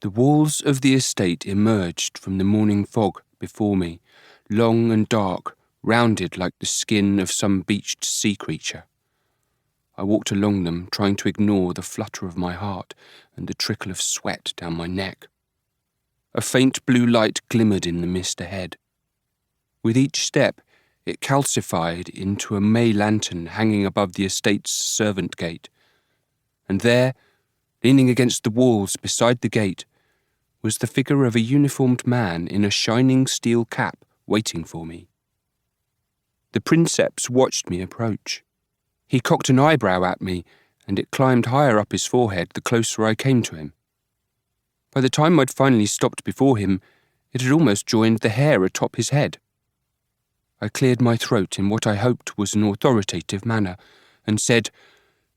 The walls of the estate emerged from the morning fog before me, long and dark, rounded like the skin of some beached sea creature. I walked along them, trying to ignore the flutter of my heart and the trickle of sweat down my neck. A faint blue light glimmered in the mist ahead. With each step, it calcified into a May lantern hanging above the estate's servant gate. And there, leaning against the walls beside the gate, was the figure of a uniformed man in a shining steel cap waiting for me. The princeps watched me approach. He cocked an eyebrow at me, and it climbed higher up his forehead the closer I came to him. By the time I'd finally stopped before him, it had almost joined the hair atop his head. I cleared my throat in what I hoped was an authoritative manner, and said,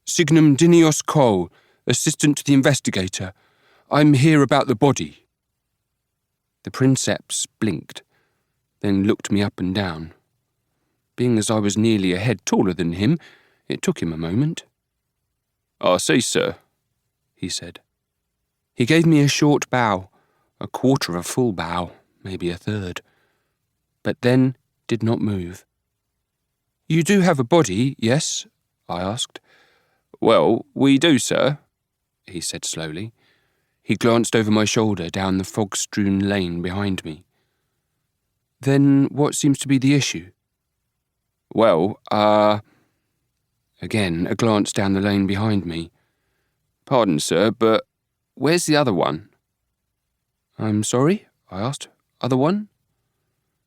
"Signum Dinios Cole, assistant to the investigator. I'm here about the body." The princeps blinked, then looked me up and down. Being as I was nearly a head taller than him, it took him a moment. "I see, sir," he said. He gave me a short bow, a quarter of a full bow, maybe a third, but then did not move. "You do have a body, yes?" I asked. "Well, we do, sir," he said slowly. He glanced over my shoulder down the fog-strewn lane behind me. "Then what seems to be the issue?" "Well, Again, a glance down the lane behind me. "Pardon, sir, but where's the other one?" "I'm sorry?" I asked. "Other one?"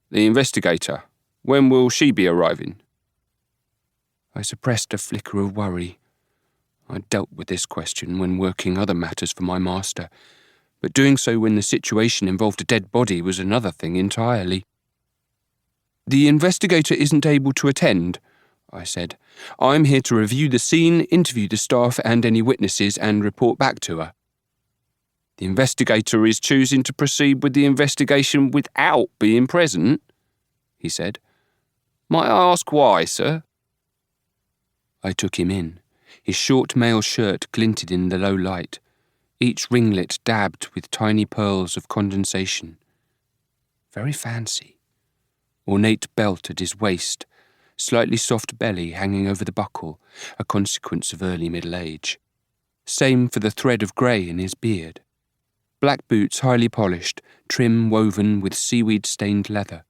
"The investigator. When will she be arriving?" I suppressed a flicker of worry. I'd dealt with this question when working other matters for my master, but doing so when the situation involved a dead body was another thing entirely. "The investigator isn't able to attend," I said. "I'm here to review the scene, interview the staff and any witnesses, and report back to her." "The investigator is choosing to proceed with the investigation without being present," he said. "Might I ask why, sir?" I took him in. His short mail shirt glinted in the low light, each ringlet dabbed with tiny pearls of condensation. Very fancy. Ornate belt at his waist, slightly soft belly hanging over the buckle, a consequence of early middle age. Same for the thread of grey in his beard. Black boots highly polished, trim woven with seaweed-stained leather.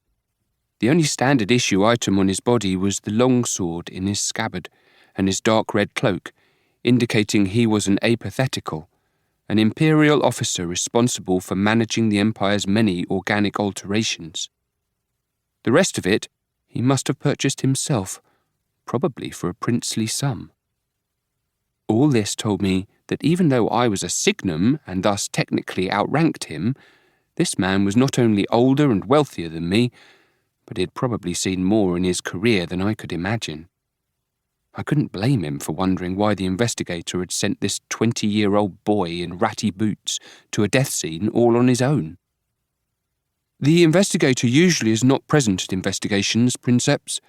The only standard issue item on his body was the long sword in his scabbard, and his dark red cloak, indicating he was an apathetical, an imperial officer responsible for managing the Empire's many organic alterations. The rest of it he must have purchased himself, probably for a princely sum. All this told me that even though I was a signum and thus technically outranked him, this man was not only older and wealthier than me, but he had probably seen more in his career than I could imagine. I couldn't blame him for wondering why the investigator had sent this 20-year-old boy in ratty boots to a death scene all on his own. "The investigator usually is not present at investigations, Princeps,"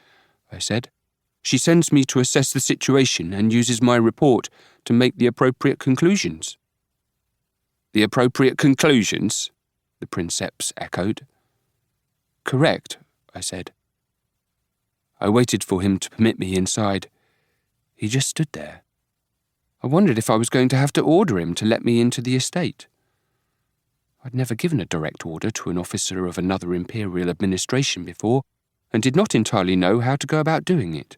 I said. "She sends me to assess the situation and uses my report to make the appropriate conclusions." "The appropriate conclusions?" the Princeps echoed. "Correct," I said. I waited for him to permit me inside. He just stood there. I wondered if I was going to have to order him to let me into the estate. I'd never given a direct order to an officer of another imperial administration before, and did not entirely know how to go about doing it.